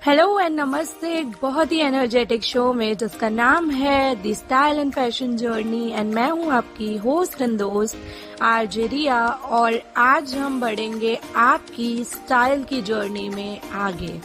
Hello and नमस्ते। एक बहुत ही एनर्जेटिक शो में जिसका नाम है the style and fashion journey and मैं हूं आपकी होस्ट एंड दोस्त आरजे रिया और आज हम बढ़ेंगे आपकी स्टाइल की जर्नी में आगे।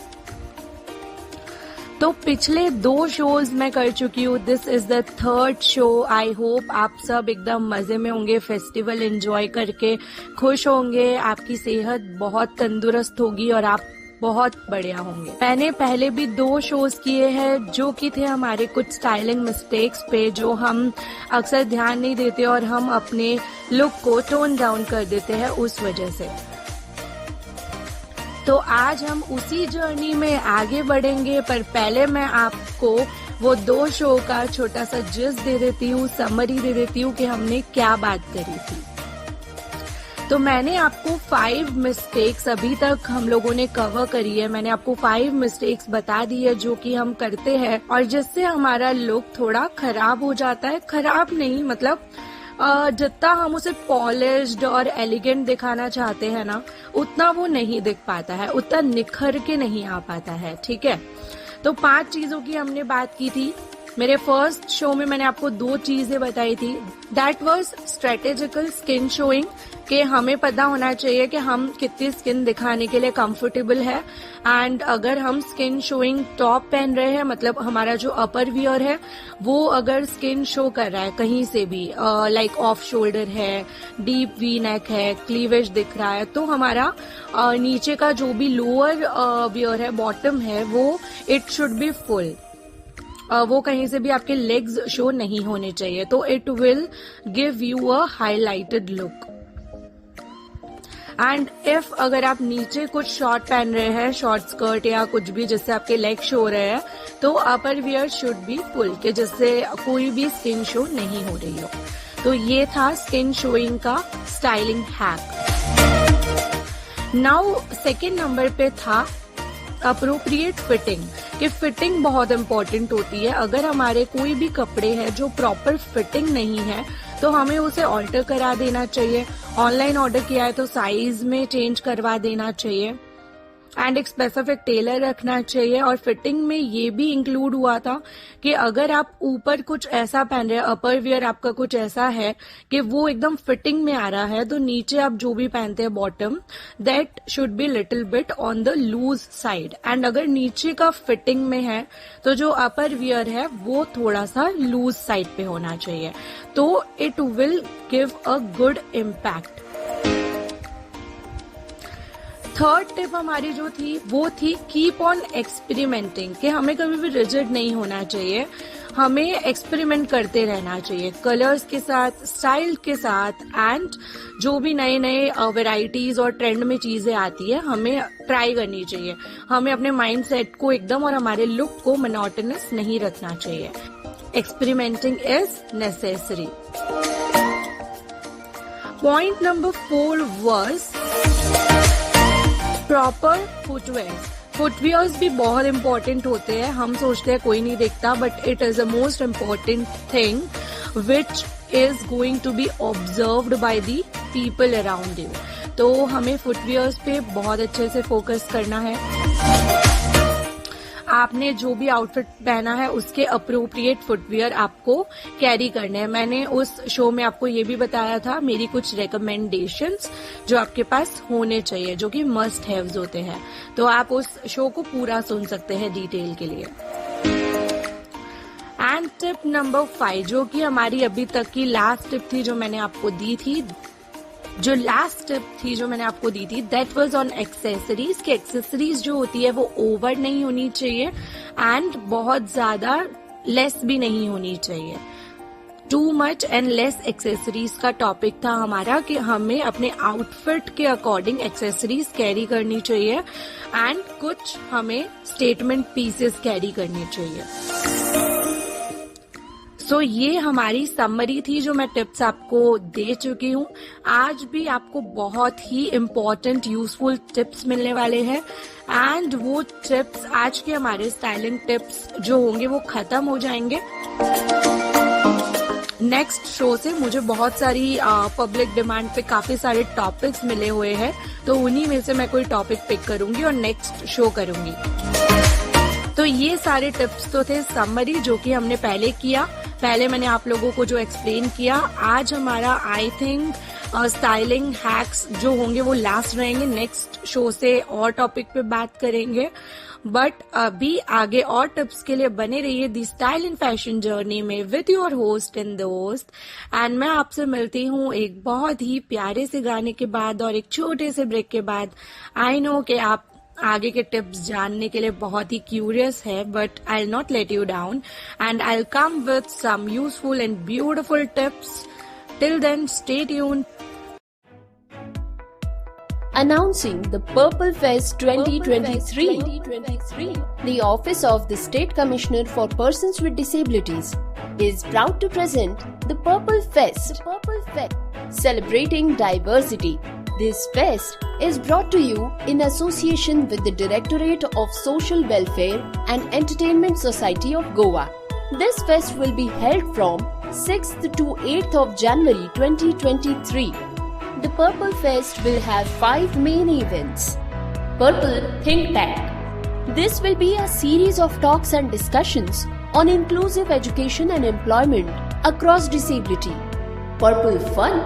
तो पिछले 2 शोज मैं कर चुकी हूँ, this is the 3rd show. I hope आप सब एकदम मजे में होंगे, फेस्टिवल एंजॉय करके खुश होंगे, आपकी सेहत बहुत तंदुरुस्त होगी और आप बहुत बढ़िया होंगे। मैंने पहले भी 2 शोज किए हैं जो कि थे हमारे कुछ स्टाइलिंग मिस्टेक्स पे, जो हम अक्सर ध्यान नहीं देते और हम अपने लुक को टोन डाउन कर देते हैं उस वजह से। तो आज हम उसी जर्नी में आगे बढ़ेंगे, पर पहले मैं आपको वो 2 शो का छोटा सा जिस्ट दे देती हूँ, समरी दे देती हूँ कि हमने क्या बात करी थी। तो मैंने आपको 5 मिस्टेक्स अभी तक हम लोगों ने कवर करी है। मैंने आपको 5 मिस्टेक्स बता दी है जो कि हम करते हैं और जिससे हमारा लुक थोड़ा खराब हो जाता है। खराब नहीं, मतलब जितना हम उसे पॉलिश्ड और एलिगेंट दिखाना चाहते हैं ना, उतना वो नहीं दिख पाता है, उतना निखर के नहीं आ पाता है। ठीक है, तो 5 चीजों की हमने बात की थी। मेरे फर्स्ट शो में मैंने आपको 2 चीजें बताई थी। That was strategical skin showing, कि हमें पता होना चाहिए कि हम कितनी स्किन दिखाने के लिए कंफर्टेबल है। एंड अगर हम स्किन शोइंग टॉप पहन रहे हैं, मतलब हमारा जो अपर वियर है वो अगर स्किन शो कर रहा है कहीं से भी, लाइक ऑफ शोल्डर है, डीप वी नेक है, क्लीवेज दिख रहा है, तो हमारा नीचे का जो भी लोअर वियर है, बॉटम है, वो इट शुड बी फुल। वो कहीं से भी आपके लेग्स शो नहीं होने चाहिए, तो it will give you a highlighted look. And if अगर आप नीचे कुछ शॉर्ट पहन रहे हैं, शॉर्ट स्कर्ट या कुछ भी जिससे आपके लेग शो हो रहे हैं, तो अपर वियर शुड बी फुल, के जिससे कोई भी स्किन शो नहीं हो रही हो। तो ये था स्किन शोइंग का styling hack. Now second number पे था अप्रोप्रिएट फिटिंग, कि फिटिंग बहुत इंपॉर्टेंट होती है। अगर हमारे कोई भी कपड़े हैं जो प्रॉपर फिटिंग नहीं है तो हमें उसे ऑल्टर करा देना चाहिए। ऑनलाइन ऑर्डर किया है तो साइज में चेंज करवा देना चाहिए एंड एक स्पेसिफिक टेलर रखना चाहिए। और फिटिंग में ये भी इंक्लूड हुआ था कि अगर आप ऊपर कुछ ऐसा पहन रहे हैं, अपर वियर आपका कुछ ऐसा है कि वो एकदम फिटिंग में आ रहा है, तो नीचे आप जो भी पहनते हैं bottom, that should be little bit on the loose side. And अगर नीचे का फिटिंग में है तो जो अपर वियर है वो थोड़ा सा लूज साइड पे होना चाहिए, तो it will give a good impact. 3rd tip हमारी जो थी वो थी कीप ऑन एक्सपेरिमेंटिंग, कि हमें कभी भी रिजिड नहीं होना चाहिए, हमें एक्सपेरिमेंट करते रहना चाहिए कलर्स के साथ, स्टाइल के साथ, एंड जो भी नए नए वेराइटीज और ट्रेंड में चीजें आती है हमें ट्राई करनी चाहिए। हमें अपने माइंड सेट को एकदम और हमारे लुक को मोनोटोनस नहीं रखना चाहिए। Experimenting is necessary. Point number 4 was proper footwear. Footwears भी बहुत इंपॉर्टेंट होते हैं। हम सोचते हैं कोई नहीं देखता, but it is the most important thing which is going to be observed by the people around you. तो हमें फुटवेयर्स पे बहुत अच्छे से फोकस करना है। आपने जो भी आउटफिट पहना है उसके अप्रोप्रिएट फुटवियर आपको कैरी करने हैं। मैंने उस शो में आपको ये भी बताया था मेरी कुछ रिकमेंडेशंस जो आपके पास होने चाहिए, जो कि मस्ट हैव्स होते हैं। तो आप उस शो को पूरा सुन सकते हैं डिटेल के लिए। एंड टिप नंबर 5, जो कि हमारी अभी तक की लास्ट टिप थी जो मैंने आपको दी थी, दैट वाज ऑन एक्सेसरीज। कि एक्सेसरीज जो होती है वो ओवर नहीं होनी चाहिए एंड बहुत ज्यादा लेस भी नहीं होनी चाहिए। Too much and less accessories का टॉपिक था हमारा, कि हमें अपने आउटफिट के अकॉर्डिंग एक्सेसरीज कैरी करनी चाहिए एंड कुछ हमें स्टेटमेंट पीसेस कैरी करनी चाहिए। सो ये हमारी समरी थी जो मैं टिप्स आपको दे चुकी हूँ। आज भी आपको बहुत ही इम्पोर्टेंट यूजफुल टिप्स मिलने वाले हैं एंड वो टिप्स, आज के हमारे स्टाइलिंग टिप्स जो होंगे वो खत्म हो जाएंगे। नेक्स्ट शो से मुझे बहुत सारी पब्लिक डिमांड पे काफी सारे टॉपिक्स मिले हुए हैं, तो उन्हीं में से मैं कोई टॉपिक पिक करूंगी और नेक्स्ट शो करूंगी। तो ये सारे टिप्स तो थे समरी, जो कि हमने पहले किया। पहले मैंने आप लोगों को जो एक्सप्लेन किया। आज हमारा आई थिंक स्टाइलिंग हैक्स जो होंगे वो लास्ट रहेंगे। नेक्स्ट शो से और टॉपिक पे बात करेंगे, बट अभी आगे और टिप्स के लिए बने रहिए दी स्टाइल एंड फैशन जर्नी में विद योर होस्ट एंड दोस्त। एंड मैं आपसे मिलती हूँ एक बहुत ही प्यारे से गाने के बाद और एक छोटे से ब्रेक के बाद। आई नो कि आप आगे के टिप्स जानने के लिए बहुत ही क्यूरियस है, but I will not let you down and I will come with some useful and beautiful tips. Till then stay tuned. Announcing the Purple Fest 2023. The Office of the State Commissioner for Persons with Disabilities is proud to present the Purple Fest, celebrating diversity. This fest is brought to you in association with the Directorate of Social Welfare and Entertainment Society of Goa. This fest will be held from 6th to 8th of January 2023. The Purple Fest will have 5 main events. Purple Think Tank. This will be a series of talks and discussions on inclusive education and employment across disability. Purple Fun.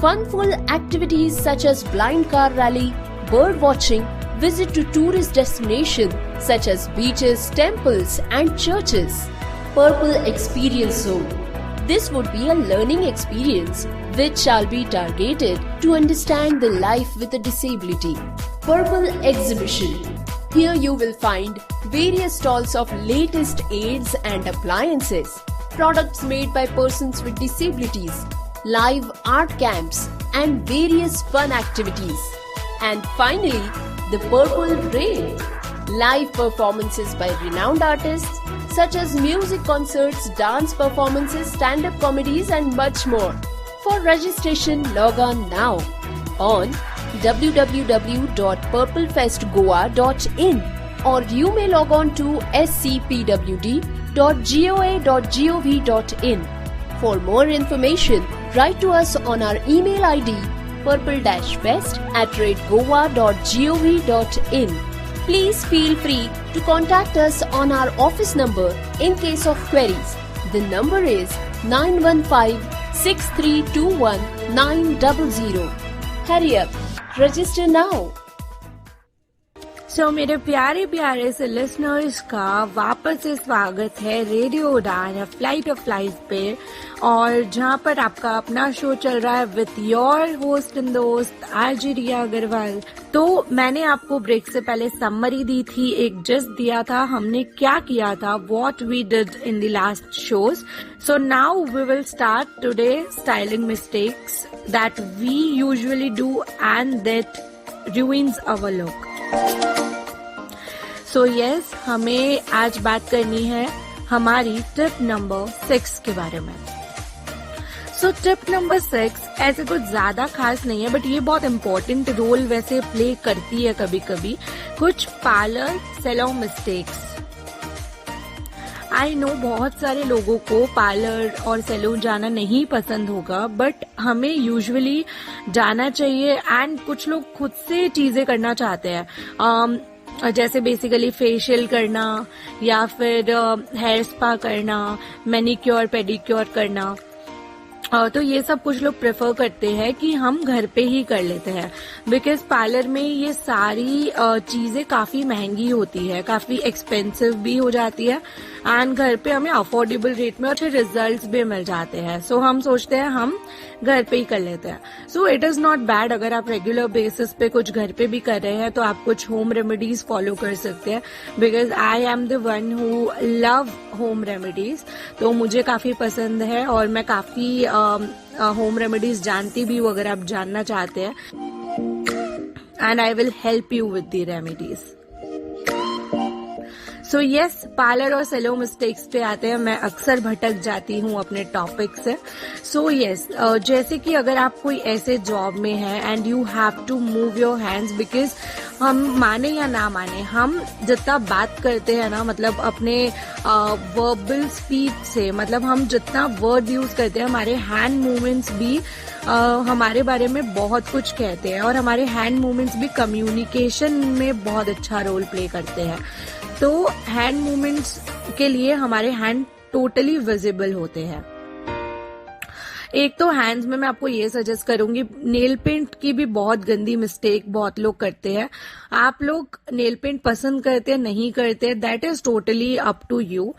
Fun-full activities such as blind car rally, bird watching, visit to tourist destinations such as beaches, temples and churches. Purple Experience Zone. This would be a learning experience which shall be targeted to understand the life with a disability. Purple Exhibition. Here you will find various stalls of latest aids and appliances, products made by persons with disabilities, live art camps and various fun activities. And finally, the Purple Rave. Live performances by renowned artists such as music concerts, dance performances, stand-up comedies and much more. For registration, log on now on www.purplefestgoa.in or you may log on to scpwd.goa.gov.in. For more information, write to us on our email ID purple-fest@goa.gov.in. Please feel free to contact us on our office number in case of queries. The number is 9156321900. Hurry up, register now. सो मेरे प्यारे प्यारे से listeners का वापस से स्वागत है radio उड़ान फ्लाइट ऑफ लाइफ पे, और जहां पर आपका अपना शो चल रहा है विथ योर होस्ट एंड दोस्त आरजे रिया अग्रवाल। तो मैंने आपको ब्रेक से पहले समरी दी थी, एक जस्ट दिया था हमने क्या किया था, what we did in the last shows. So now we will start today styling mistakes that we usually do and that ruins our look. So yes, हमें आज बात करनी है हमारी टिप नंबर 6 के बारे में। सो टिप नंबर 6 ऐसे कुछ ज्यादा खास नहीं है, बट ये बहुत इम्पोर्टेंट रोल वैसे प्ले करती है कभी कभी, कुछ parlour salon mistakes. I know बहुत सारे लोगों को पार्लर और सैलून जाना नहीं पसंद होगा, बट हमें यूजुअली जाना चाहिए। एंड कुछ लोग खुद से चीजें करना चाहते हैं, जैसे बेसिकली फेशियल करना या फिर हेयर स्पा करना, मैनिक्योर पेडिक्योर करना। तो ये सब कुछ लोग प्रेफर करते हैं कि हम घर पे ही कर लेते हैं, बिकॉज पार्लर में ये सारी चीजें काफी महंगी होती है, काफी एक्सपेंसिव भी हो जाती है, एंड घर पे हमें अफोर्डेबल रेट में अच्छे रिजल्ट्स भी मिल जाते हैं। सो हम सोचते हैं हम घर पे ही कर लेते हैं। So it is not bad अगर आप रेगुलर बेसिस पे कुछ घर पे भी कर रहे हैं, तो आप कुछ होम रेमेडीज फॉलो कर सकते हैं, because I am the one who love home remedies. तो मुझे काफी पसंद है और मैं काफी होम रेमेडीज जानती भी हूँ, अगर आप जानना चाहते हैं, and I will help you with the remedies. So yes, parlour और सैलून मिस्टेक्स पे आते हैं। मैं अक्सर भटक जाती हूँ अपने टॉपिक से। सो यस, जैसे कि अगर आप कोई ऐसे जॉब में है and you have to move your hands, because हम माने या ना माने, हम जितना बात करते हैं ना, मतलब अपने वर्बल स्पीच से, मतलब हम जितना वर्ड यूज करते हैं, हमारे हैंड मूवमेंट्स भी हमारे बारे में बहुत कुछ कहते हैं, और हमारे हैंड मूवमेंट्स भी कम्युनिकेशन में बहुत अच्छा रोल प्ले करते हैं। तो हैंड मूवमेंट्स के लिए हमारे हैंड टोटली विजिबल होते हैं। एक तो हैंड्स में मैं आपको ये सजेस्ट करूंगी, नेल पेंट की भी बहुत गंदी मिस्टेक बहुत लोग करते हैं। आप लोग नेल पेंट पसंद करते हैं नहीं करते, that is totally up to you.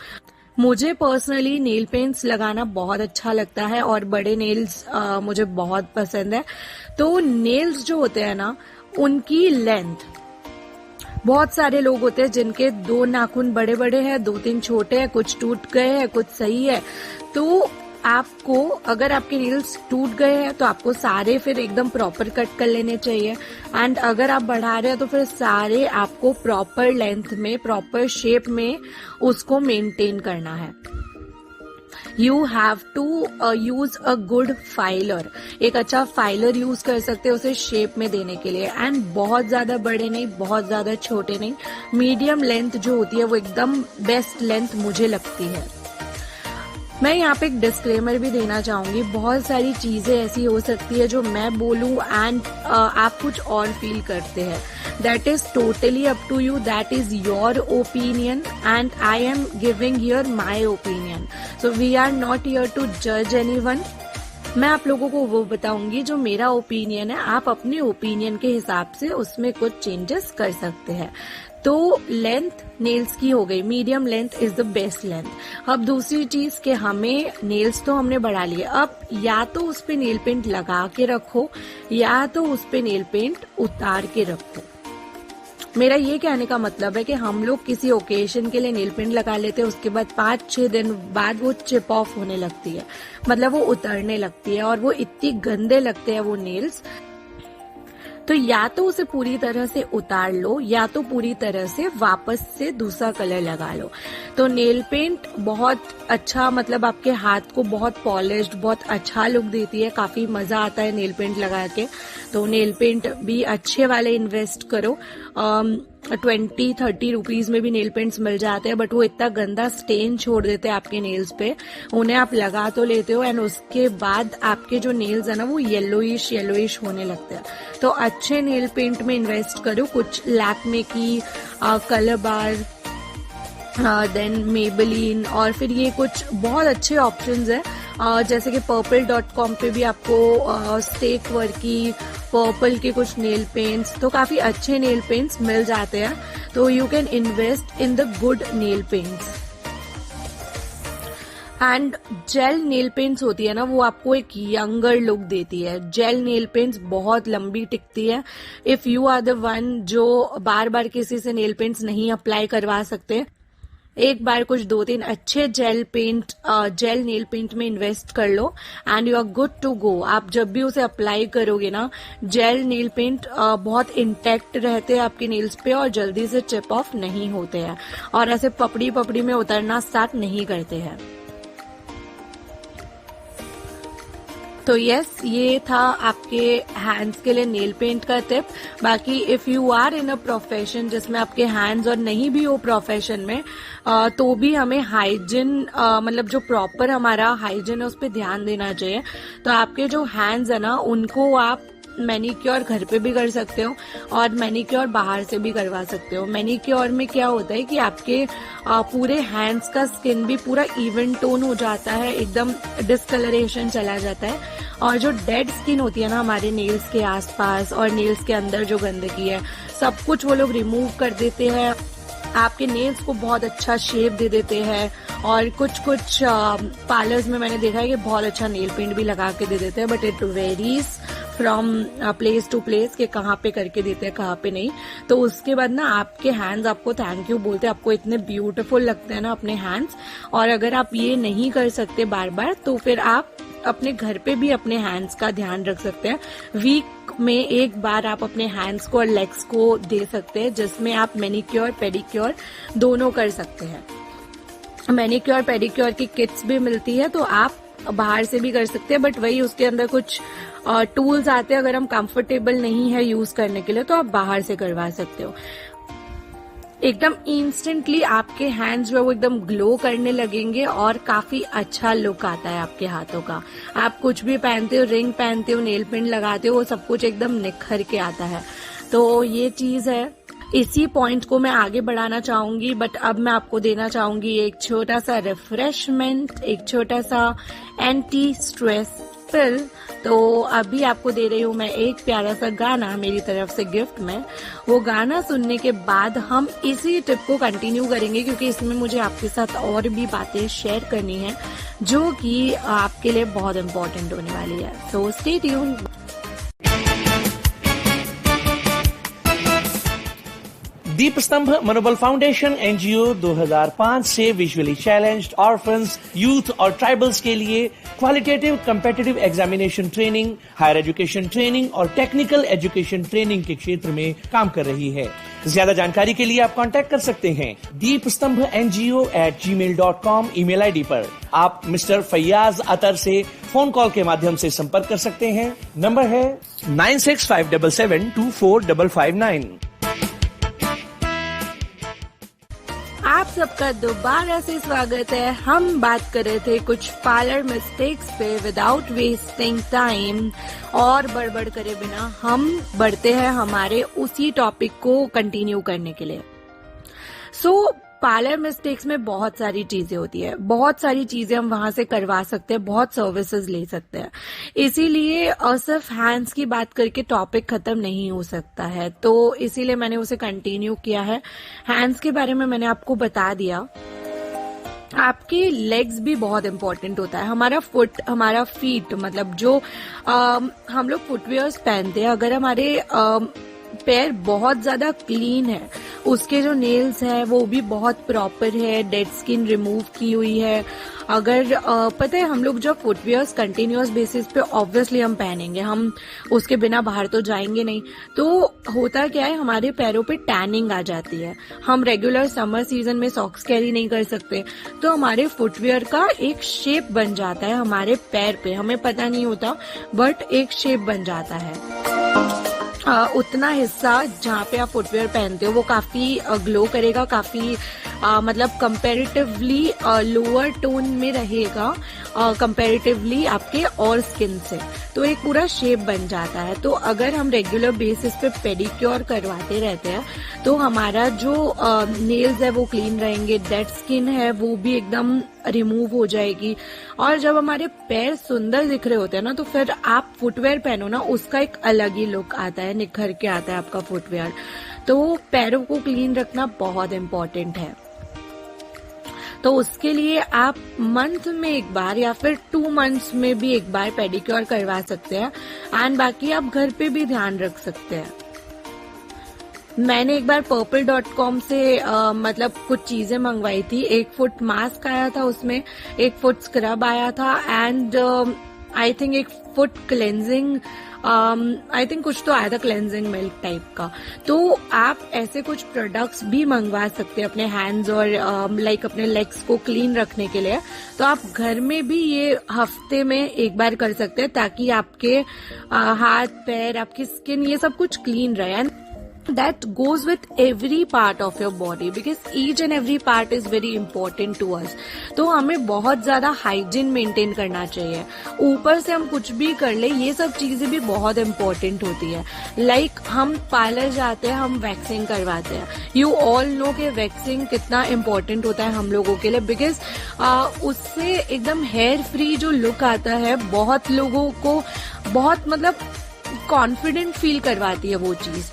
मुझे पर्सनली नेल पेंट्स लगाना बहुत अच्छा लगता है और बड़े नेल्स मुझे बहुत पसंद है। तो नेल्स जो होते हैं ना, उनकी लेंथ, बहुत सारे लोग होते हैं जिनके 2 नाखून बड़े बड़े हैं, 2-3 छोटे हैं, कुछ टूट गए हैं, कुछ सही है। तो आपको अगर आपके नेल्स टूट गए हैं तो आपको सारे फिर एकदम प्रॉपर कट कर लेने चाहिए। एंड अगर आप बढ़ा रहे हैं तो फिर सारे आपको प्रॉपर लेंथ में, प्रॉपर शेप में उसको मेंटेन करना है। You have to use a good filer. एक अच्छा फाइलर यूज कर सकते हैं उसे शेप में देने के लिए। एंड बहुत ज्यादा बड़े नहीं, बहुत ज्यादा छोटे नहीं, मीडियम लेंथ जो होती है वो एकदम बेस्ट लेंथ मुझे लगती है। मैं यहाँ पे एक डिस्क्लेमर भी देना चाहूंगी, बहुत सारी चीजें ऐसी हो सकती है जो मैं बोलूं एंड आप कुछ और फील करते हैं। That is totally up to you, that is your opinion and I am giving here my opinion. So we are not here to जज एनीवन। मैं आप लोगों को वो बताऊंगी जो मेरा ओपिनियन है, आप अपने ओपिनियन के हिसाब से उसमें कुछ चेंजेस कर सकते हैं। तो लेंथ नेल्स की हो गई, medium length is the best length. अब दूसरी चीज कि हमें नेल्स तो हमने बढ़ा लिए, अब या तो उस पे नेल पेंट लगा के रखो या तो उस पे नेल पेंट उतार के रखो। मेरा ये कहने का मतलब है कि हम लोग किसी ओकेजन के लिए नेल पेंट लगा लेते हैं, उसके बाद 5-6 दिन बाद वो चिप ऑफ होने लगती है, मतलब वो उतरने लगती है और वो इतनी गंदे लगते हैं वो नेल्स। तो या तो उसे पूरी तरह से उतार लो या तो पूरी तरह से वापस से दूसरा कलर लगा लो। तो नेल पेंट बहुत अच्छा, मतलब आपके हाथ को बहुत पॉलिश्ड, बहुत अच्छा लुक देती है, काफी मजा आता है नेल पेंट लगा के। तो नेल पेंट भी अच्छे वाले इन्वेस्ट करो। 20-30 रुपीज में भी नेल पेंट्स मिल जाते हैं, बट वो इतना गंदा स्टेन छोड़ देते हैं आपके नेल्स पे। उन्हें आप लगा तो लेते हो एंड उसके बाद आपके जो नेल्स है ना वो येलोइश होने लगते हैं। तो अच्छे नेल पेंट में इन्वेस्ट करो, कुछ लैक्मे की कलर बार, देन मेबेलिन, और फिर ये कुछ बहुत अच्छे ऑप्शंस है जैसे कि purple.com पे भी आपको स्टेक वर्क की, पर्पल के कुछ नेल पेंट्स, तो काफी अच्छे नेल पेंट्स मिल जाते हैं। तो you can invest in the good nail paints. And jail nail paints होती है ना, वो आपको एक यंगर लुक देती है। जेल नेल पेंट्स बहुत लंबी टिकती है। If you are the one जो बार बार किसी से नेल पेंट्स नहीं अप्लाई करवा सकते, एक बार कुछ 2-3 अच्छे जेल नेल पेंट में इन्वेस्ट कर लो and you are good to go. आप जब भी उसे अप्लाई करोगे ना, जेल नेल पेंट बहुत इंटैक्ट रहते हैं आपके नेल्स पे और जल्दी से चिप ऑफ नहीं होते हैं और ऐसे पपड़ी में उतरना स्टार्ट नहीं करते हैं। तो यस, ये था आपके हैंड्स के लिए नेल पेंट का टिप। बाकी if you are in a profession जिसमें आपके हैंड्स और नहीं भी हो प्रोफेशन में, तो भी हमें हाइजीन, मतलब जो प्रॉपर हमारा हाइजीन है उस पर ध्यान देना चाहिए। तो आपके जो हैंड्स है ना, उनको आप मैनिक्योर घर पे भी कर सकते हो और मैनिक्योर बाहर से भी करवा सकते हो। मैनिक्योर में क्या होता है कि आपके पूरे हैंड्स का स्किन भी पूरा इवन टोन हो जाता है, एकदम डिस्कलरेशन चला जाता है और जो डेड स्किन होती है ना हमारे नेल्स के आसपास और नेल्स के अंदर जो गंदगी है, सब कुछ वो लोग रिमूव कर देते हैं, आपके नेल्स को बहुत अच्छा शेप दे देते हैं। और कुछ पार्लर्स में मैंने देखा है कि बहुत अच्छा नेल पेंट भी लगा के दे देते हैं, but it varies from place to place कि कहाँ पे करके देते हैं कहाँ पे नहीं। तो उसके बाद ना आपके हैंड्स आपको थैंक यू बोलते हैं, आपको इतने ब्यूटीफुल लगते हैं ना अपने हैंड्स। और अगर आप ये नहीं कर सकते बार बार, तो फिर आप अपने घर पे भी अपने हैंड्स का ध्यान रख सकते हैं। वीक में एक बार आप अपने हैंड्स को और लेग्स को दे सकते हैं, जिसमें आप मैनिक्योर पेडिक्योर दोनों कर सकते हैं। मैनिक्योर पेडिक्योर की किट्स भी मिलती है, तो आप बाहर से भी कर सकते हैं, बट वही उसके अंदर कुछ टूल्स आते हैं, अगर हम कंफर्टेबल नहीं है यूज करने के लिए तो आप बाहर से करवा सकते हो। एकदम इंस्टेंटली आपके हैंड्स जो है वो एकदम ग्लो करने लगेंगे और काफी अच्छा लुक आता है आपके हाथों का। आप कुछ भी पहनते हो, रिंग पहनते हो, नेल पेंट लगाते हो, वो सब कुछ एकदम निखर के आता है। तो ये चीज है। इसी पॉइंट को मैं आगे बढ़ाना चाहूंगी, बट अब मैं आपको देना चाहूंगी एक छोटा सा रिफ्रेशमेंट, एक छोटा सा एंटी स्ट्रेस पिल। तो अभी आपको दे रही हूँ मैं एक प्यारा सा गाना मेरी तरफ से गिफ्ट में। वो गाना सुनने के बाद हम इसी टिप को कंटिन्यू करेंगे, क्योंकि इसमें मुझे आपके साथ और भी बातें शेयर करनी है जो कि आपके लिए बहुत इम्पोर्टेंट होने वाली है। So stay tuned. दीप स्तंभ मनोबल फाउंडेशन एनजीओ 2005 से विजुअली चैलेंज्ड ऑर्फन्स, यूथ और ट्राइबल्स के लिए qualitative competitive examination training, higher education training और टेक्निकल एजुकेशन ट्रेनिंग के क्षेत्र में काम कर रही है। ज्यादा जानकारी के लिए आप कांटेक्ट कर सकते हैं deepstambhNGO@gmail.com ईमेल आईडी पर। आप मिस्टर फैयाज अतर से फोन कॉल के माध्यम से संपर्क कर सकते हैं। नंबर है 9657724559। आप सबका दोबारा से स्वागत है। हम बात कर रहे थे कुछ पार्लर मिस्टेक्स पे विदाउट वेस्टिंग टाइम, और बड़बड़ करे बिना हम बढ़ते हैं हमारे उसी टॉपिक को कंटिन्यू करने के लिए। पार्लर मिस्टेक्स में बहुत सारी चीजें होती है, बहुत सारी चीजें हम वहां से करवा सकते हैं, बहुत सर्विसेज ले सकते हैं। इसीलिए सिर्फ हैंड्स की बात करके टॉपिक खत्म नहीं हो सकता है, तो इसीलिए मैंने उसे कंटिन्यू किया है। हैंड्स के बारे में मैंने आपको बता दिया। आपके लेग्स भी बहुत इंपॉर्टेंट होता है। हमारा फुट, हमारा फीट, मतलब जो हम लोग फुटवेयर्स पहनते हैं, अगर हमारे पैर बहुत ज्यादा क्लीन है, उसके जो नेल्स है वो भी बहुत प्रॉपर है, डेड स्किन रिमूव की हुई है, अगर पता है हम लोग जब फुटवेयर्स कंटिन्यूअस बेसिस पे ऑब्वियसली हम पहनेंगे, हम उसके बिना बाहर तो जाएंगे नहीं, तो होता क्या है हमारे पैरों पे टैनिंग आ जाती है। हम रेगुलर समर सीजन में सॉक्स कैरी नहीं कर सकते, तो हमारे फुटवेयर का एक शेप बन जाता है हमारे पैर पे, हमें पता नहीं होता बट एक शेप बन जाता है। उतना हिस्सा जहाँ पे आप फुटवेयर पहनते हो वो काफी ग्लो करेगा, काफी मतलब कंपैरेटिवली लोअर टोन में रहेगा कंपैरेटिवली आपके और स्किन से, तो एक पूरा शेप बन जाता है। तो अगर हम रेगुलर बेसिस पे पेडिक्योर करवाते रहते हैं तो हमारा जो नेल्स है वो क्लीन रहेंगे, डेड स्किन है वो भी एकदम रिमूव हो जाएगी, और जब हमारे पैर सुंदर दिख रहे होते हैं ना, तो फिर आप फुटवेयर पहनो ना, उसका एक अलग ही लुक आता है, निखर के आता है आपका फुटवेयर। तो पैरों को क्लीन रखना बहुत इम्पोर्टेंट है। तो उसके लिए आप मंथ में एक बार या फिर 2 मंथ्स में भी एक बार पेडिक्योर करवा सकते हैं, एंड बाकी आप घर पे भी ध्यान रख सकते हैं। मैंने एक बार purple.com से मतलब कुछ चीजें मंगवाई थी। 1 फुट मास्क आया था, उसमें 1 फुट स्क्रब आया था, and I think 1 foot cleansing, I think कुछ तो आया था क्लेंजिंग मिल्क टाइप का। तो आप ऐसे कुछ प्रोडक्ट्स भी मंगवा सकते हैं अपने हैंड्स और लाइक अपने लेग्स को क्लीन रखने के लिए। तो आप घर में भी ये हफ्ते में एक बार कर सकते हैं, ताकि आपके हाथ, पैर, आपकी स्किन, ये सब कुछ क्लीन रहे। That goes with every part of your body because each and every part is very important to us. तो हमें बहुत ज्यादा हाइजीन मेंटेन करना चाहिए। ऊपर से हम कुछ भी कर ले, ये सब चीजें भी बहुत इम्पोर्टेंट होती है। लाइक हम पार्लर जाते हैं, हम वैक्सिंग करवाते हैं। यू ऑल नो कि वैक्सिंग कितना इम्पोर्टेंट होता है हम लोगों के लिए, बिकॉज उससे एकदम हेयर फ्री जो लुक आता है, बहुत लोगों को बहुत मतलब कॉन्फिडेंट फील करवाती है वो चीज।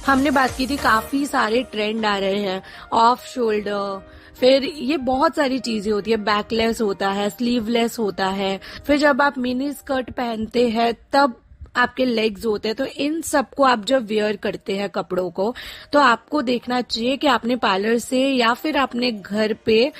हमने बात की थी, काफी सारे ट्रेंड आ रहे हैं, ऑफ शोल्डर, फिर ये बहुत सारी चीजें होती है, बैकलेस होता है, स्लीवलेस होता है, फिर जब आप मिनी स्कर्ट पहनते हैं तब आपके लेग्स होते हैं। तो इन सबको आप जब वेयर करते हैं कपड़ों को, तो आपको देखना चाहिए कि आपने पार्लर से या फिर आपने घर पे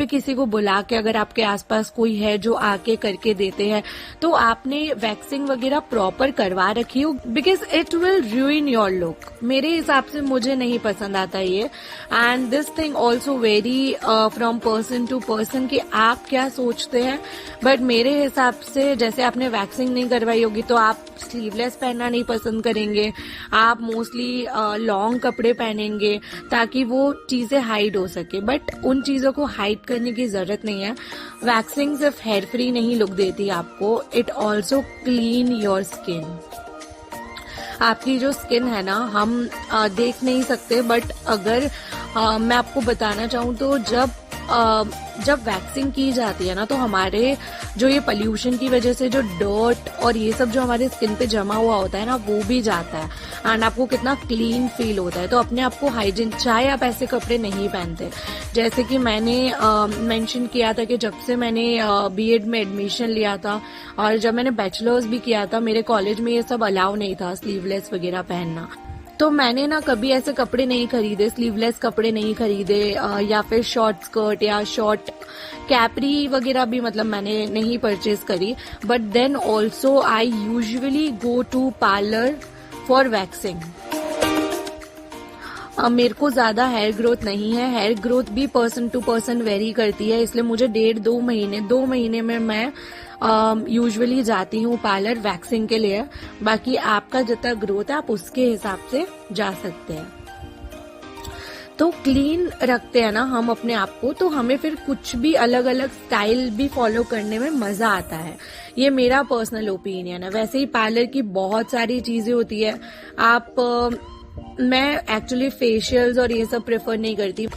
किसी को बुला के, अगर आपके आसपास कोई है जो आके करके देते हैं, तो आपने वैक्सिंग वगैरह प्रॉपर करवा रखी हो, because it will ruin your look. मेरे हिसाब से मुझे नहीं पसंद आता ये, and this thing also vary from person to person कि आप क्या सोचते हैं। बट मेरे हिसाब से जैसे आपने वैक्सिंग नहीं करवाई होगी तो आप स्लीवलेस पहनना नहीं पसंद करेंगे, आप मोस्टली लॉन्ग कपड़े पहनेंगे ताकि वो चीजें हाइड हो सके। बट उन चीजों को हाइड करने की जरूरत नहीं है। वैक्सिंग सिर्फ हेयर फ्री नहीं लुक देती आपको, it also clean your skin. आपकी जो स्किन है ना, हम देख नहीं सकते, बट अगर मैं आपको बताना चाहूँ तो जब वैक्सिंग की जाती है ना, तो हमारे जो ये पोल्यूशन की वजह से जो डर्ट और ये सब जो हमारे स्किन पे जमा हुआ होता है ना, वो भी जाता है एंड आपको कितना क्लीन फील होता है। तो अपने आप को हाइजीन, चाहे आप ऐसे कपड़े नहीं पहनते, जैसे कि मैंने मेंशन किया था कि जब से मैंने बीएड में एडमिशन लिया था और जब मैंने बैचलर्स भी किया था, मेरे कॉलेज में ये सब अलाउ नहीं था, स्लीवलेस वगैरह पहनना। तो मैंने ना कभी ऐसे कपड़े नहीं खरीदे, स्लीवलेस कपड़े नहीं खरीदे, या फिर शॉर्ट स्कर्ट या शॉर्ट कैपरी वगैरह भी मतलब मैंने नहीं परचेज करी। But then also I usually go to parlour for waxing. मेरे को ज्यादा हेयर ग्रोथ नहीं है, हेयर ग्रोथ भी पर्सन टू पर्सन वेरी करती है, इसलिए मुझे 1.5-2 महीने में मैं यूजुअली जाती हूँ पार्लर वैक्सिंग के लिए। बाकी आपका जितना ग्रोथ है आप उसके हिसाब से जा सकते हैं। तो क्लीन रखते हैं ना हम अपने आप को, तो हमें फिर कुछ भी अलग अलग स्टाइल भी फॉलो करने में मजा आता है। ये मेरा पर्सनल ओपिनियन है। वैसे ही पार्लर की बहुत सारी चीजें होती है। मैं एक्चुअली फेशियल्स और ये सब प्रेफर नहीं करती।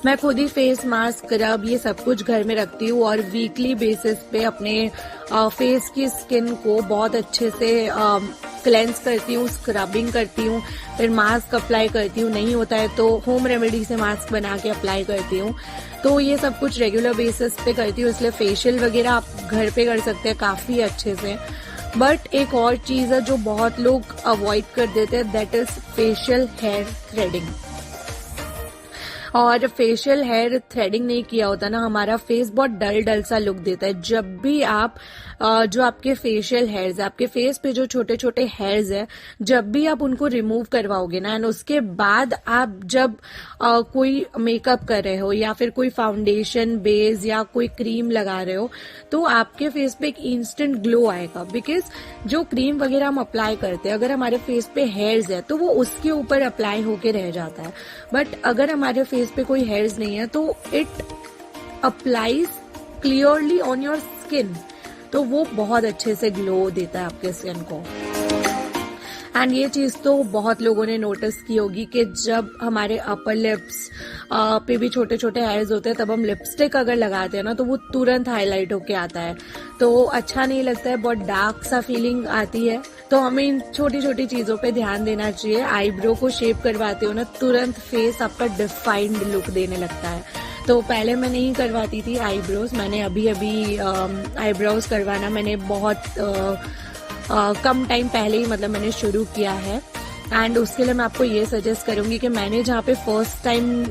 मैं खुद ही फेस मास्क, स्क्रब ये सब कुछ घर में रखती हूँ और वीकली बेसिस पे अपने फेस की स्किन को बहुत अच्छे से क्लेंस करती हूँ, स्क्रबिंग करती हूँ, फिर मास्क अप्लाई करती हूँ। नहीं होता है तो होम रेमेडी से मास्क बना के अप्लाई करती हूँ। तो ये सब कुछ रेगुलर बेसिस पे करती हूँ, इसलिए फेशियल वगैरह आप घर पे कर सकते हैं काफी अच्छे से। बट एक और चीज है जो बहुत लोग अवॉइड कर देते हैं, that is facial hair threading. और फेशियल हेयर थ्रेडिंग नहीं किया होता ना, हमारा फेस बहुत डल डल सा लुक देता है। जब भी आप जो आपके फेशियल हेयर्स है, आपके फेस पे जो छोटे छोटे हेयर्स है, जब भी आप उनको रिमूव करवाओगे ना, एंड उसके बाद आप जब कोई मेकअप कर रहे हो या फिर कोई फाउंडेशन बेस या कोई क्रीम लगा रहे हो, तो आपके फेस पे एक इंस्टेंट ग्लो आएगा। बिकॉज जो क्रीम वगैरह हम अप्लाई करते हैं, अगर हमारे फेस पे हेयर्स है तो वो उसके ऊपर अप्लाई होके रह जाता है। बट अगर हमारे फेस पे कोई हेयर्स नहीं है तो it applies clearly on your skin, तो वो बहुत अच्छे से ग्लो देता है आपके स्किन को। एंड ये चीज तो बहुत लोगों ने नोटिस की होगी कि जब हमारे अपर लिप्स पे भी छोटे छोटे हेयर्स होते हैं, तब हम लिपस्टिक अगर लगाते हैं ना, तो वो तुरंत हाईलाइट होके आता है, तो अच्छा नहीं लगता है, बहुत डार्क सा फीलिंग आती है। तो हमें इन छोटी छोटी चीजों पे ध्यान देना चाहिए। आईब्रो को शेप करवाते हो ना, तुरंत फेस आपका डिफाइंड लुक देने लगता है। तो पहले मैं नहीं करवाती थी आईब्रोज, मैंने अभी आईब्रोज करवाना मैंने बहुत कम टाइम पहले ही मतलब मैंने शुरू किया है। एंड उसके लिए मैं आपको ये सजेस्ट करूंगी कि मैंने जहाँ पे फर्स्ट टाइम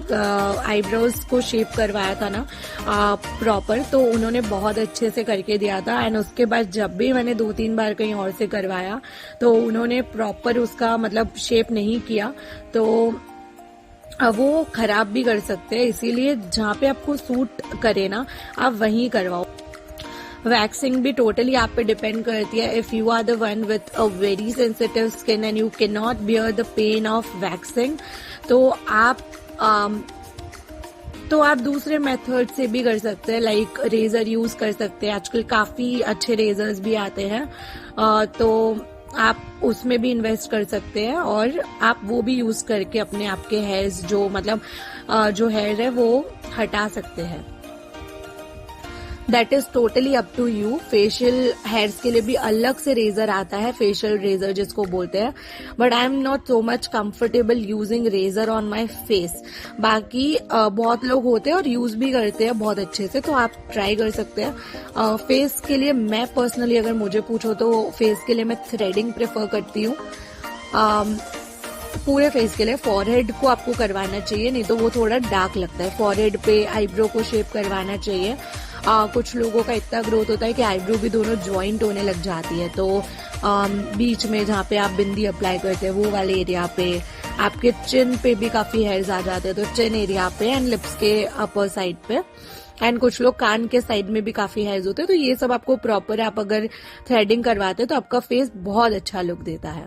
आईब्रोज को शेप करवाया था ना प्रॉपर, तो उन्होंने बहुत अच्छे से करके दिया था। एंड उसके बाद जब भी मैंने 2-3 बार कहीं और से करवाया, तो उन्होंने प्रॉपर उसका मतलब शेप नहीं किया, तो वो खराब भी कर सकते हैं। इसीलिए जहाँ पे आपको सूट करे ना, आप वहीं करवाओ। वैक्सिंग भी टोटली आप पे डिपेंड करती है। If you are the one with a very sensitive skin and you can not bear the pain of waxing, तो आप दूसरे मेथड से भी कर सकते हैं, लाइक रेजर यूज कर सकते हैं। आजकल काफी अच्छे रेजर्स भी आते हैं, तो आप उसमें भी इन्वेस्ट कर सकते हैं और आप वो भी यूज करके अपने आपके हेयर्स जो हेयर है वो हटा सकते हैं। That is totally up to you. Facial hairs के लिए भी अलग से रेजर आता है, फेशियल रेजर जिसको बोलते हैं, but I am not so much comfortable using razor on my face. बाकी बहुत लोग होते हैं और यूज भी करते हैं बहुत अच्छे से, तो आप ट्राई कर सकते हैं। फेस के लिए मैं पर्सनली अगर मुझे पूछो तो फेस के लिए मैं थ्रेडिंग प्रेफर करती हूँ। पूरे फेस के लिए फॉरहेड को आपको करवाना चाहिए, नहीं तो वो थोड़ा डार्क लगता है। फॉरहेड पे आईब्रो को शेप करवाना चाहिए। कुछ लोगों का इतना ग्रोथ होता है कि आईब्रो भी दोनों ज्वाइंट होने लग जाती है, तो बीच में जहाँ पे आप बिंदी अप्लाई करते हैं वो वाले एरिया पे, आपके चिन पे भी काफी हेयर्स आ जाते हैं, तो चिन एरिया पे एंड लिप्स के अपर साइड पे, एंड कुछ लोग कान के साइड में भी काफी हेयर्स होते हैं। तो ये सब आपको प्रॉपर आप अगर थ्रेडिंग करवाते हैं तो आपका फेस बहुत अच्छा लुक देता है।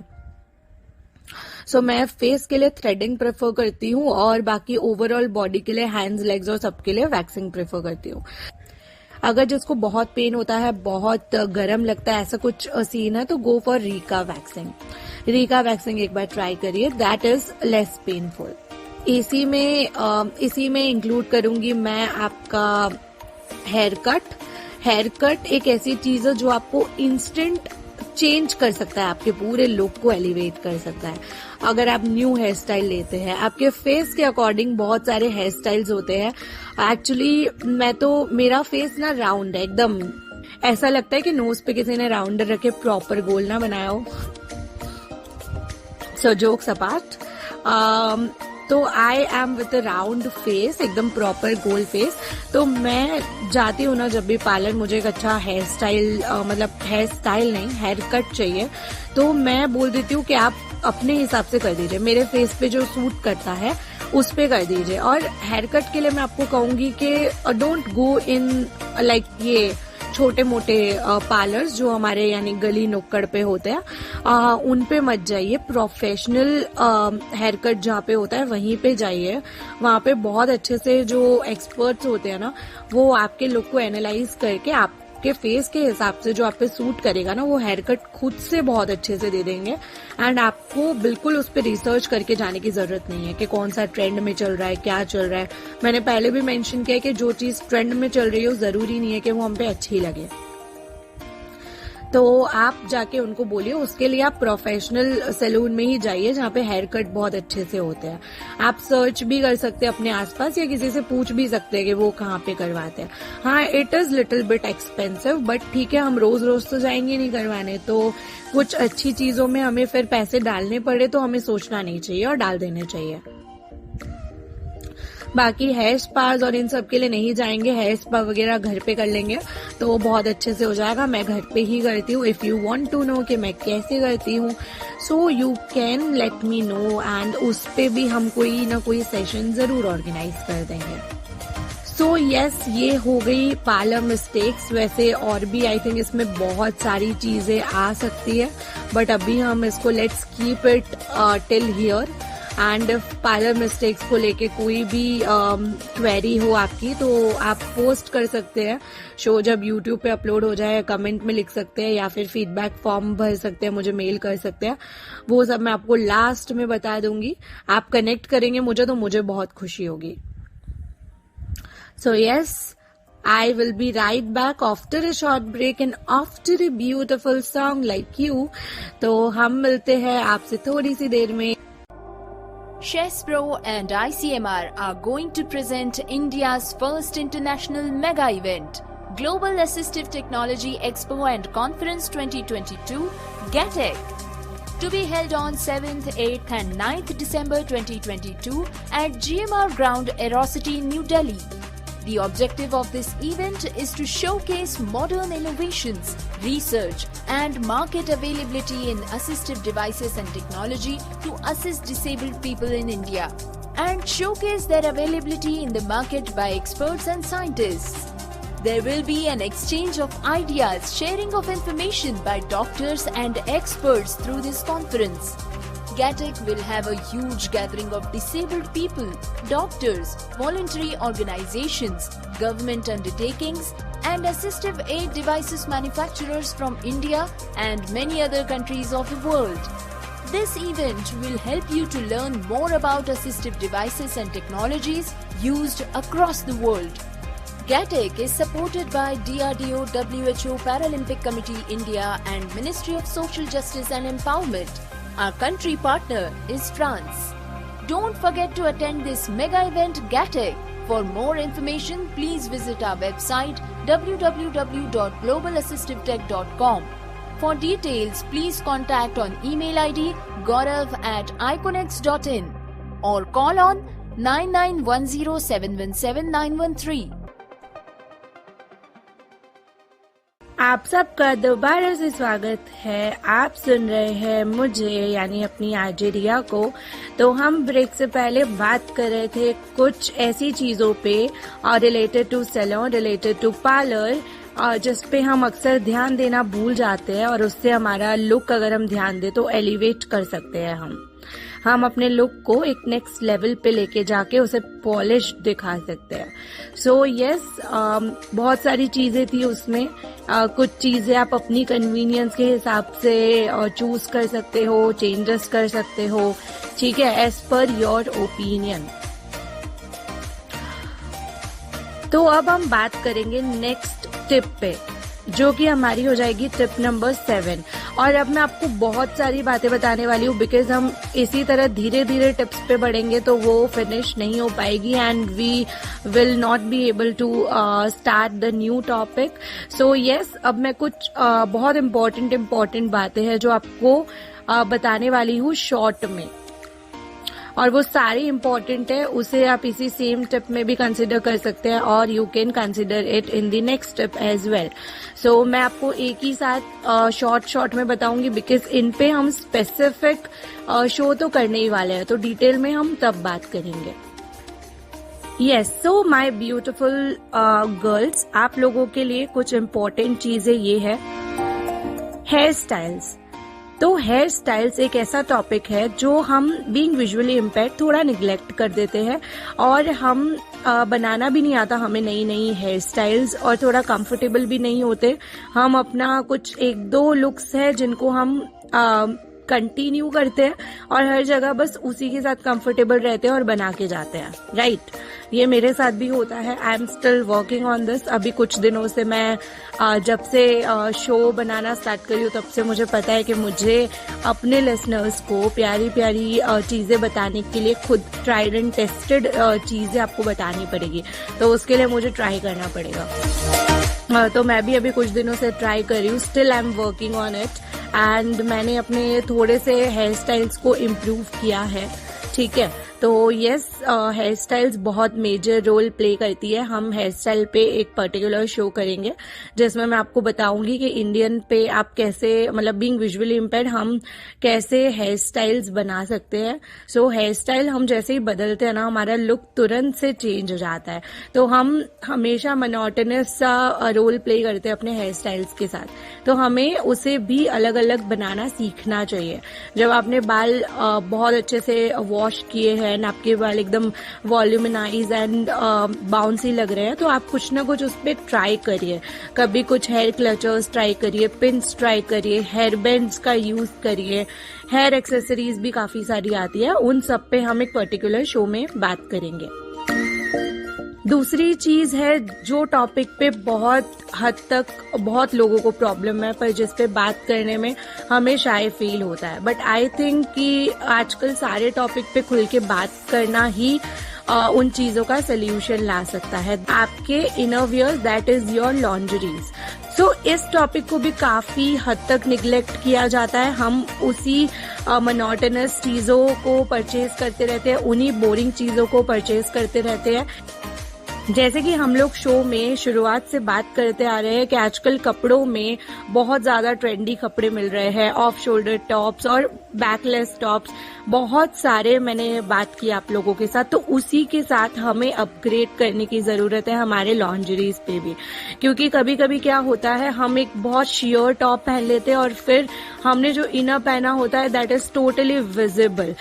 सो मैं फेस के लिए थ्रेडिंग प्रेफर करती हूँ और बाकी ओवरऑल बॉडी के लिए हैंड्स, लेग्स और सबके लिए वैक्सिंग प्रेफर करती हूँ। अगर जिसको बहुत पेन होता है, बहुत गर्म लगता है, ऐसा कुछ सीन है, तो go for Rica waxing. Rica waxing एक बार ट्राई करिए, दैट इज लेस पेनफुल। इसी में इंक्लूड करूंगी मैं आपका हेयर कट। हेयर कट एक ऐसी चीज है जो आपको इंस्टेंट चेंज कर सकता है, आपके पूरे लुक को एलिवेट कर सकता है। अगर आप न्यू हेयर स्टाइल लेते हैं, आपके फेस के अकॉर्डिंग बहुत सारे हेयर स्टाइल्स होते हैं। एक्चुअली मेरा फेस ना राउंड है, एकदम ऐसा लगता है कि नोज पे किसी ने राउंडर रखे प्रॉपर गोल ना बनाया हो। सो जोक्स अपार्ट, तो I am with round face, एकदम प्रॉपर गोल फेस। तो मैं जाती हूँ ना जब भी पार्लर, मुझे एक अच्छा हेयर स्टाइल, मतलब हेयर स्टाइल नहीं, हेयर कट चाहिए, तो मैं बोल देती हूँ कि आप अपने हिसाब से कर दीजिए, मेरे फेस पे जो सूट करता है उस पे कर दीजिए। और हेयर कट के लिए मैं आपको कहूंगी कि डोंट गो इन लाइक ये छोटे मोटे पार्लर्स जो हमारे यानी गली नुक्कड़ पे होते हैं, उन पे मत जाइए। प्रोफेशनल हेयर कट जहाँ पे होता है वहीं पे जाइए। वहाँ पे बहुत अच्छे से जो एक्सपर्ट्स होते हैं ना, वो आपके लुक को एनालाइज करके आपके फेस के हिसाब से जो आप पे सूट करेगा ना, वो हेयर कट खुद से बहुत अच्छे से दे देंगे। एंड आपको बिल्कुल उस पर रिसर्च करके जाने की जरूरत नहीं है कि कौन सा ट्रेंड में चल रहा है, क्या चल रहा है। मैंने पहले भी मेंशन किया कि जो चीज ट्रेंड में चल रही हो जरूरी नहीं है कि वो हम पे अच्छी लगे। तो आप जाके उनको बोलिए, उसके लिए आप प्रोफेशनल सैलून में ही जाइए जहाँ पे हेयर कट बहुत अच्छे से होते हैं। आप सर्च भी कर सकते हैं अपने आसपास, या किसी से पूछ भी सकते हैं कि वो कहाँ पे करवाते हैं। हाँ, it is little bit expensive, but ठीक है, हम रोज रोज तो जाएंगे नहीं करवाने, तो कुछ अच्छी चीजों में हमें फिर पैसे डालने पड़े तो हमें सोचना नहीं चाहिए और डाल देने चाहिए। बाकी हेयर स्पाज और इन सब के लिए नहीं जाएंगे, हेयर स्पा वगैरह घर पे कर लेंगे तो वो बहुत अच्छे से हो जाएगा। मैं घर पे ही करती हूँ। If you want to know कि मैं कैसे करती हूँ, so you can let me know, and उस पे भी हम कोई ना कोई सेशन जरूर ऑर्गेनाइज कर देंगे। सो यस, ये हो गई पार्लर मिस्टेक्स। वैसे और भी आई थिंक इसमें बहुत सारी चीजें आ सकती है, बट अभी हम इसको let's keep it till here. And parlour mistakes को लेके कोई भी क्वेरी हो आपकी तो आप पोस्ट कर सकते हैं। शो जब यूट्यूब पे अपलोड हो जाए कमेंट में लिख सकते हैं, या फिर फीडबैक फॉर्म भर सकते हैं, मुझे मेल कर सकते हैं। वो सब मैं आपको लास्ट में बता दूंगी। आप कनेक्ट करेंगे मुझे तो मुझे बहुत खुशी होगी। So yes, I will be right back after a short break and after a beautiful song like you। तो हम मिलते हैं आपसे थोड़ी सी देर में। Chespro and ICMR are going to present India's first international mega event, Global Assistive Technology Expo and Conference 2022, GATEC, to be held on 7th, 8th and 9th December 2022 at GMR Ground, Aerocity, New Delhi. The objective of this event is to showcase modern innovations, research and market availability in assistive devices and technology to assist disabled people in India, and showcase their availability in the market by experts and scientists. There will be an exchange of ideas, sharing of information by doctors and experts through this conference. GATEC will have a huge gathering of disabled people, doctors, voluntary organizations, government undertakings, and assistive aid devices manufacturers from India and many other countries of the world. This event will help you to learn more about assistive devices and technologies used across the world. GATEC is supported by DRDO, WHO, Paralympic Committee India and Ministry of Social Justice and Empowerment. Our country partner is France. Don't forget to attend this mega event GATEC. For more information, please visit our website www.globalassistivetech.com. For details, please contact on email ID gaurav@iconex.in or call on 9910717913. आप सबका दोबारा से स्वागत है। आप सुन रहे हैं मुझे यानी अपनी आरजे रिया को। तो हम ब्रेक से पहले बात कर रहे थे कुछ ऐसी चीजों पे related to salon, related to parlour, जिस पे हम अक्सर ध्यान देना भूल जाते हैं, और उससे हमारा लुक अगर हम ध्यान दें तो एलिवेट कर सकते हैं हम अपने लुक को एक नेक्स्ट लेवल पे लेके जाके उसे पॉलिश दिखा सकते हैं। सो यस, बहुत सारी चीजें थी उसमें। कुछ चीजें आप अपनी कन्वीनियंस के हिसाब से चूज कर सकते हो, चेंजेस कर सकते हो, ठीक है, एज पर योर ओपिनियन। तो अब हम बात करेंगे नेक्स्ट टिप पे, जो कि हमारी हो जाएगी टिप नंबर 7। और अब मैं आपको बहुत सारी बातें बताने वाली हूँ, बिकॉज हम इसी तरह धीरे धीरे टिप्स पे बढ़ेंगे तो वो फिनिश नहीं हो पाएगी, and we will not be able to start the new topic. So yes, अब मैं कुछ बहुत इम्पोर्टेंट बातें हैं जो आपको बताने वाली हूँ शॉर्ट में, और वो सारी इम्पोर्टेंट है। उसे आप इसी सेम टिप में भी कंसिडर कर सकते हैं, और you can consider it in the next tip as well. So मैं आपको एक ही साथ शॉर्ट में बताऊंगी, बिकॉज इन पे हम स्पेसिफिक शो तो करने ही वाले हैं, तो डिटेल में हम तब बात करेंगे। Yes, so my beautiful girls, आप लोगों के लिए कुछ इम्पोर्टेंट चीजें ये है, हेयर स्टाइल्स। तो हेयर स्टाइल्स एक ऐसा टॉपिक है जो हम बीइंग विजुअली इम्पेयर्ड थोड़ा निग्लेक्ट कर देते हैं, और हम बनाना भी नहीं आता हमें नई हेयर स्टाइल्स, और थोड़ा कंफर्टेबल भी नहीं होते। हम अपना कुछ 1-2 लुक्स है जिनको हम कंटिन्यू करते हैं, और हर जगह बस उसी के साथ कंफर्टेबल रहते हैं और बना के जाते हैं, राइट। ये मेरे साथ भी होता है। I am still working on this. अभी कुछ दिनों से मैं जब से शो बनाना स्टार्ट करी हूँ, तब से मुझे पता है कि मुझे अपने लिसनर्स को प्यारी चीजें बताने के लिए खुद ट्राइड एंड टेस्टेड चीजें आपको बतानी पड़ेगी, तो उसके लिए मुझे ट्राई करना पड़ेगा। तो मैं भी अभी कुछ दिनों से ट्राई कर रही हूँ, still I am working on it, and मैंने अपने थोड़े से हेयर स्टाइल्स को इम्प्रूव किया है, ठीक है। तो यस, हेयर स्टाइल्स बहुत मेजर रोल प्ले करती है। हम हेयर स्टाइल पे एक पर्टिकुलर शो करेंगे जिसमें मैं आपको बताऊंगी कि इंडियन पे आप कैसे, मतलब बीइंग विजुअली इम्पेयर्ड, हम कैसे हेयर स्टाइल्स बना सकते हैं। सो हेयर स्टाइल हम जैसे ही बदलते हैं ना, हमारा लुक तुरंत से चेंज हो जाता है। तो हम हमेशा मोनोटोनस सा रोल प्ले करते हैं अपने हेयर स्टाइल्स के साथ, तो हमें उसे भी अलग अलग बनाना सीखना चाहिए। जब आपने बाल बहुत अच्छे से वॉश किए हैं, आपके बाल एकदम वॉल्यूमिनाइज एंड बाउंसी लग रहे हैं, तो आप कुछ ना कुछ उस पर ट्राई करिए। कभी कुछ हेयर क्लचर्स ट्राई करिए, पिन्स ट्राई करिए, हेयर बैंड्स का यूज करिए, हेयर एक्सेसरीज भी काफी सारी आती है, उन सब पे हम एक पर्टिकुलर शो में बात करेंगे। दूसरी चीज है जो टॉपिक पे बहुत हद तक बहुत लोगों को प्रॉब्लम है, पर जिस पे बात करने में हमें शाय फील होता है, बट आई थिंक कि आजकल सारे टॉपिक पे खुल के बात करना ही उन चीजों का सोल्यूशन ला सकता है। आपके inner wears, that is your lingeries. So इस टॉपिक को भी काफी हद तक निग्लेक्ट किया जाता है। हम उसी मोनोटोनस चीजों को परचेज करते रहते हैं, उन्हीं बोरिंग चीजों को परचेज करते रहते हैं। जैसे कि हम लोग शो में शुरुआत से बात करते आ रहे हैं कि आजकल कपड़ों में बहुत ज्यादा ट्रेंडी कपड़े मिल रहे हैं, ऑफ शोल्डर टॉप्स और बैकलेस टॉप्स, बहुत सारे मैंने बात की आप लोगों के साथ। तो उसी के साथ हमें अपग्रेड करने की जरूरत है हमारे लॉन्जरीज पे भी, क्योंकि कभी कभी क्या होता है, हम एक बहुत शियर टॉप पहन लेते हैं और फिर हमने जो इनर पहना होता है दैट इज टोटली विजिबल।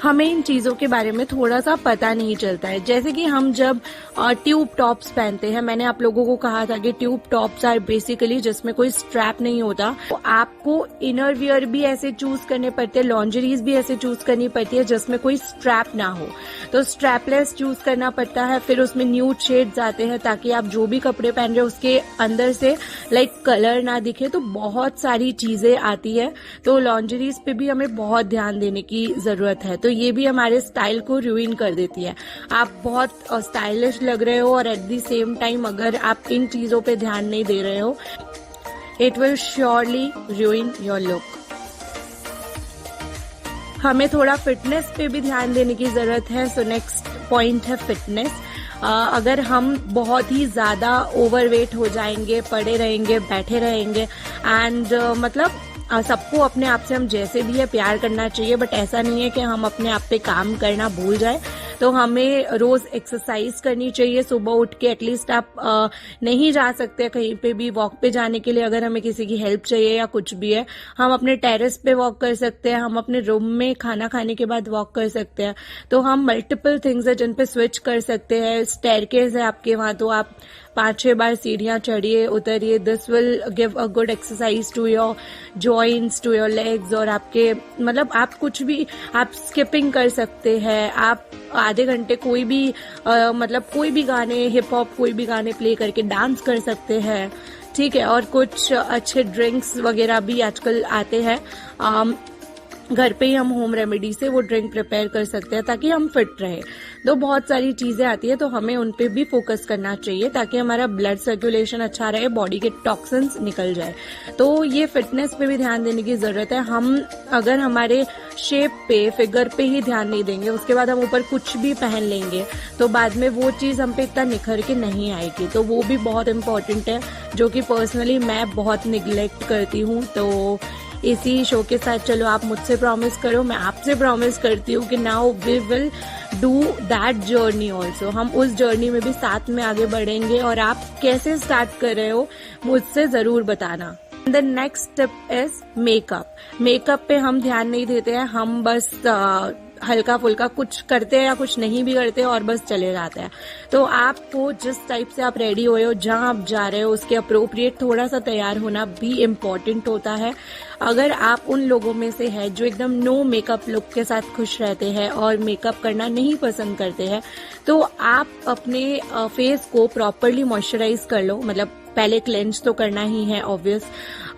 हमें इन चीजों के बारे में थोड़ा सा पता नहीं चलता है। जैसे कि हम जब ट्यूब टॉप्स पहनते हैं, मैंने आप लोगों को कहा था कि ट्यूब टॉप्स आर बेसिकली जिसमें कोई स्ट्रैप नहीं होता, तो आपको इनर वियर भी ऐसे चूज करने पड़ते हैं, लॉन्जरीज भी ऐसे चूज करनी पड़ती है जिसमें कोई स्ट्रैप ना हो, तो स्ट्रैपलेस चूज करना पड़ता है। फिर उसमें न्यूड शेड्स आते हैं ताकि आप जो भी कपड़े पहन रहे हो उसके अंदर से कलर ना दिखे, तो बहुत सारी चीजें आती है। तो लॉन्जरीज पे भी हमें बहुत ध्यान देने की जरूरत है, तो ये भी हमारे स्टाइल को रूइन कर देती है। आप बहुत स्टाइलिश लग रहे हो और एट द सेम टाइम अगर आप इन चीजों पे ध्यान नहीं दे रहे हो, it will surely रूइन your look. हमें थोड़ा फिटनेस पे भी ध्यान देने की जरूरत है। सो नेक्स्ट पॉइंट है फिटनेस। अगर हम बहुत ही ज्यादा ओवरवेट हो जाएंगे, पड़े रहेंगे, बैठे रहेंगे एंड मतलब सबको अपने आप से हम जैसे भी है प्यार करना चाहिए, बट ऐसा नहीं है कि हम अपने आप पे काम करना भूल जाए। तो हमें रोज एक्सरसाइज करनी चाहिए। सुबह उठ के एटलीस्ट आप नहीं जा सकते कहीं पे भी वॉक पे जाने के लिए, अगर हमें किसी की हेल्प चाहिए या कुछ भी है, हम अपने टेरेस पे वॉक कर सकते हैं, हम अपने रूम में खाना खाने के बाद वॉक कर सकते हैं। तो हम मल्टीपल थिंग्स है जिन पे स्विच कर सकते हैं। स्टेयरकेस है आपके वहां, तो आप 5-6 बार सीढ़ियां चढ़िए उतरिए। This will give a good exercise to your joints, to your legs, और आपके मतलब आप कुछ भी, आप स्किपिंग कर सकते हैं, आप आधे घंटे कोई भी मतलब कोई भी गाने, हिप हॉप कोई भी गाने प्ले करके डांस कर सकते हैं, ठीक है। और कुछ अच्छे ड्रिंक्स वगैरह भी आजकल आते हैं, घर पे ही हम होम रेमेडी से वो ड्रिंक प्रिपेयर कर सकते हैं ताकि हम फिट रहे। तो बहुत सारी चीजें आती है, तो हमें उन पे भी फोकस करना चाहिए ताकि हमारा ब्लड सर्कुलेशन अच्छा रहे, बॉडी के टॉक्सिन्स निकल जाए। तो ये फिटनेस पे भी ध्यान देने की जरूरत है। हम अगर हमारे शेप पे, फिगर पे ही ध्यान नहीं देंगे, उसके बाद हम ऊपर कुछ भी पहन लेंगे तो बाद में वो चीज हम पे इतना निखर के नहीं आएगी। तो वो भी बहुत इम्पोर्टेंट है, जो कि पर्सनली मैं बहुत निग्लेक्ट करती हूँ। तो इसी शो के साथ चलो आप मुझसे प्रॉमिस करो, मैं आपसे प्रॉमिस करती हूँ कि now we will do that journey also. हम उस जर्नी में भी साथ में आगे बढ़ेंगे, और आप कैसे स्टार्ट कर रहे हो मुझसे जरूर बताना। The next step is makeup. Makeup पे हम ध्यान नहीं देते हैं, हम बस हल्का फुल्का कुछ करते हैं या कुछ नहीं भी करते और बस चले जाते हैं। तो आपको जिस टाइप से आप रेडी हुए हो, जहां आप जा रहे हो, उसके अप्रोप्रिएट थोड़ा सा तैयार होना भी इम्पोर्टेंट होता है। अगर आप उन लोगों में से है जो एकदम नो मेकअप लुक के साथ खुश रहते हैं और मेकअप करना नहीं पसंद करते हैं, तो आप अपने फेस को प्रॉपरली मॉइस्चराइज कर लो। मतलब पहले क्लेंस तो करना ही है ऑब्वियस।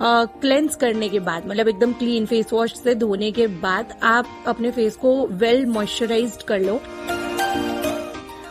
क्लेंस करने के बाद मतलब एकदम क्लीन फेस वॉश से धोने के बाद आप अपने फेस को वेल मॉइस्चराइज्ड कर लो।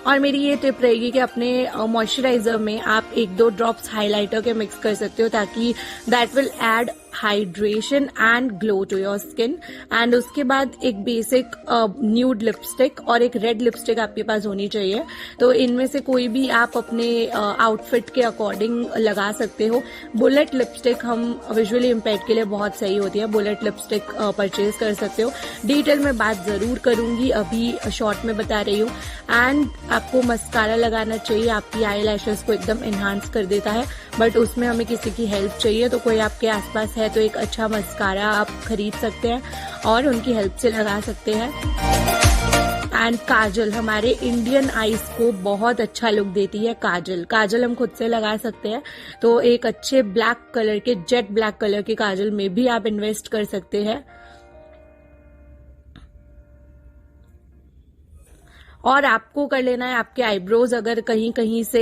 और मेरी ये टिप रहेगी कि अपने मॉइस्चराइजर में आप 1-2 ड्रॉप्स हाइलाइटर के मिक्स कर सकते हो, ताकि that will add hydration and glow to your skin. And उसके बाद एक बेसिक न्यूड लिपस्टिक और एक रेड लिपस्टिक आपके पास होनी चाहिए। तो इनमें से कोई भी आप अपने आउटफिट के अकॉर्डिंग लगा सकते हो। बुलेट लिपस्टिक हम विजुअली इम्पेयर्ड के लिए बहुत सही होती है, बुलेट लिपस्टिक परचेज कर सकते हो। डिटेल में बात जरूर करूंगी, अभी शॉर्ट में बता रही हूँ। एंड आपको मस्कारा लगाना चाहिए, आपकी आई लैशेस को एकदम एनहांस कर देता है, बट उसमें हमें किसी की हेल्प चाहिए। तो कोई आपके आसपास है तो एक अच्छा मस्कारा आप खरीद सकते हैं और उनकी हेल्प से लगा सकते हैं। एंड काजल हमारे इंडियन आईज को बहुत अच्छा लुक देती है। काजल हम खुद से लगा सकते हैं, तो एक अच्छे ब्लैक कलर के, जेट ब्लैक कलर के काजल में भी आप इन्वेस्ट कर सकते हैं। और आपको कर लेना है आपके आईब्रोज, अगर कहीं कहीं से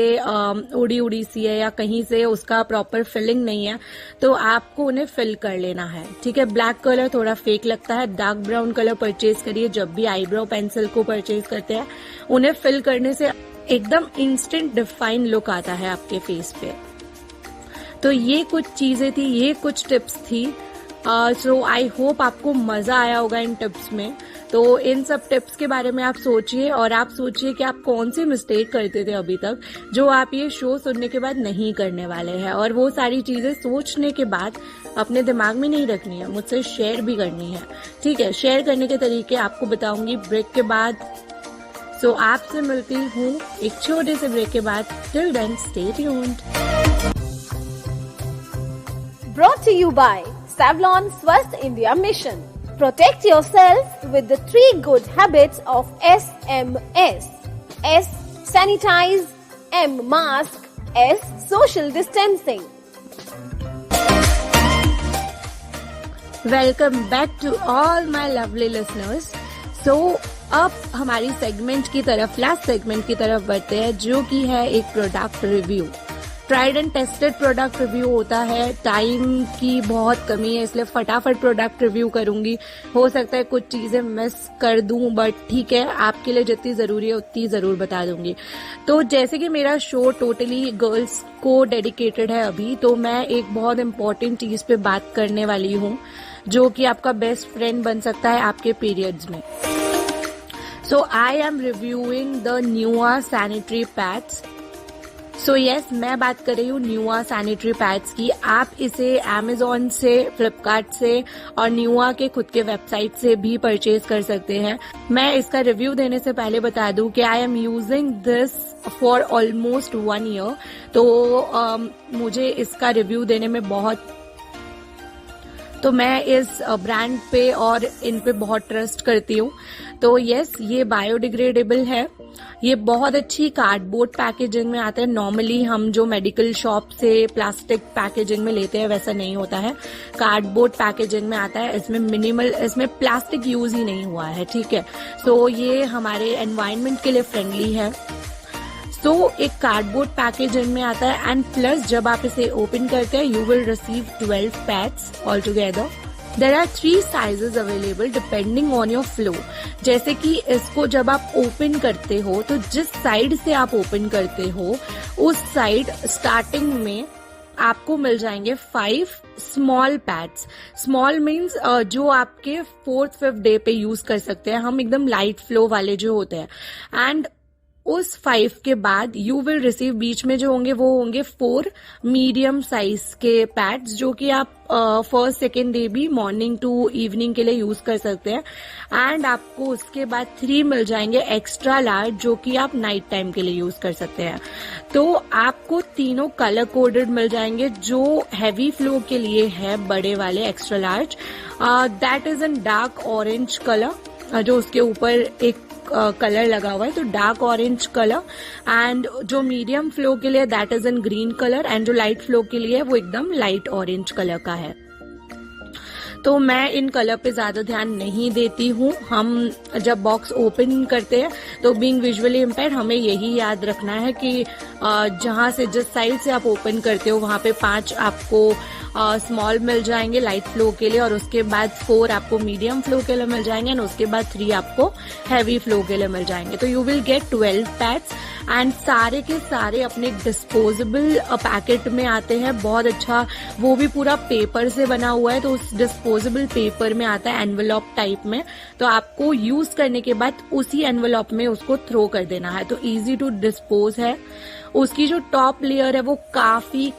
उड़ी सी है या कहीं से उसका प्रॉपर फिलिंग नहीं है तो आपको उन्हें फिल कर लेना है, ठीक है। ब्लैक कलर थोड़ा फेक लगता है, डार्क ब्राउन कलर परचेज करिए जब भी आईब्रो पेंसिल को परचेज करते हैं। उन्हें फिल करने से एकदम इंस्टेंट डिफाइन लुक आता है आपके फेस पे। तो ये कुछ चीजें थी, ये कुछ टिप्स थी। सो आई होप आपको मजा आया होगा इन टिप्स में। तो इन सब टिप्स के बारे में आप सोचिए, और आप सोचिए कि आप कौन सी मिस्टेक करते थे अभी तक जो आप ये शो सुनने के बाद नहीं करने वाले हैं। और वो सारी चीजें सोचने के बाद अपने दिमाग में नहीं रखनी है, मुझसे शेयर भी करनी है, ठीक है। शेयर करने के तरीके आपको बताऊंगी ब्रेक के बाद। सो आपसे मिलती हूँ एक छोटे से ब्रेक के बाद। Till then stay tuned. Brought to you by Savlon Swasth India Mission. Protect yourself with the 3 good habits of SMS. S. Sanitize. M. Mask. S. Social distancing. Welcome back to all my lovely listeners. So, अब हमारी segment की तरफ, last segment की तरफ बढ़ते हैं, जो कि है एक product review. Tried and tested product review होता है। टाइम की बहुत कमी है, इसलिए फटाफट प्रोडक्ट रिव्यू करूंगी। हो सकता है कुछ चीजें मिस कर दूं, बट ठीक है, आपके लिए जितनी जरूरी है उतनी जरूर बता दूंगी। तो जैसे कि मेरा शो टोटली गर्ल्स को डेडिकेटेड है अभी, तो मैं एक बहुत इंपॉर्टेंट चीज पे बात करने वाली हूँ, जो कि आपका बेस्ट फ्रेंड बन सकता है आपके पीरियड्स में। So I am reviewing the newer sanitary pads so yes, मैं बात कर रही हूँ न्यूआ सैनिटरी पैड्स की। आप इसे Amazon से, फ्लिपकार्ट से और न्यूआ के खुद के वेबसाइट से भी परचेज कर सकते हैं। मैं इसका रिव्यू देने से पहले बता दूं कि I am using this for almost 1 year, तो मुझे इसका रिव्यू देने में तो मैं इस ब्रांड पे और इन पे बहुत ट्रस्ट करती हूँ। तो यस, ये बायोडिग्रेडेबल है। ये बहुत अच्छी कार्डबोर्ड पैकेजिंग में आता है। नॉर्मली हम जो मेडिकल शॉप से प्लास्टिक पैकेजिंग में लेते हैं वैसा नहीं होता है, कार्डबोर्ड पैकेजिंग में आता है। इसमें प्लास्टिक यूज ही नहीं हुआ है, ठीक है। सो ये हमारे एनवायरनमेंट के लिए फ्रेंडली है। तो एक कार्डबोर्ड पैकेजिंग में आता है एंड प्लस जब आप इसे ओपन करते हैं you will receive 12 pads all together. There are 3 sizes available depending on your flow. जैसे कि इसको जब आप ओपन करते हो तो जिस साइड से आप ओपन करते हो उस साइड स्टार्टिंग में आपको मिल जाएंगे 5 स्मॉल पैड्स। स्मॉल मीन्स जो आपके 4th 5th डे पे यूज कर सकते हैं हम, एकदम लाइट फ्लो वाले जो होते हैं। एंड उस 5 के बाद यू विल रिसीव, बीच में जो होंगे वो होंगे 4 मीडियम साइज के पैड्स, जो कि आप 1st 2nd डे भी मॉर्निंग टू इवनिंग के लिए यूज कर सकते हैं। एंड आपको उसके बाद 3 मिल जाएंगे एक्स्ट्रा लार्ज, जो कि आप नाइट टाइम के लिए यूज कर सकते हैं। तो आपको तीनों कलर कोडेड मिल जाएंगे। जो हैवी फ्लो के लिए है बड़े वाले extra large, that is in dark orange colour, जो उसके ऊपर एक कलर लगा हुआ है, तो डार्क ऑरेंज कलर। एंड जो मीडियम फ्लो के लिए that is in green colour, and जो लाइट फ्लो के लिए वो एकदम लाइट ऑरेंज कलर का है। तो मैं इन कलर पे ज्यादा ध्यान नहीं देती हूँ। हम जब बॉक्स ओपन करते हैं तो बीइंग विजुअली इम्पेयर्ड हमें यही याद रखना है कि जहां से, जिस साइड से आप ओपन करते हो वहां पे 5 आपको स्मॉल मिल जाएंगे लाइट फ्लो के लिए, और उसके बाद 4 आपको मीडियम फ्लो के लिए मिल जाएंगे, और उसके बाद 3 आपको हैवी फ्लो के लिए मिल जाएंगे। तो you will get 12 pads and सारे के सारे अपने डिस्पोजेबल पैकेट में आते हैं। बहुत अच्छा, वो भी पूरा पेपर से बना हुआ है, तो उस डिस्पोजेबल पेपर में आता है एनवेलप टाइप में। तो आपको यूज करने के बाद उसी एनवेलप में उसको थ्रो कर देना है। तो इजी टू डिस्पोज है। उसकी जो टॉप लेयर है वो काफी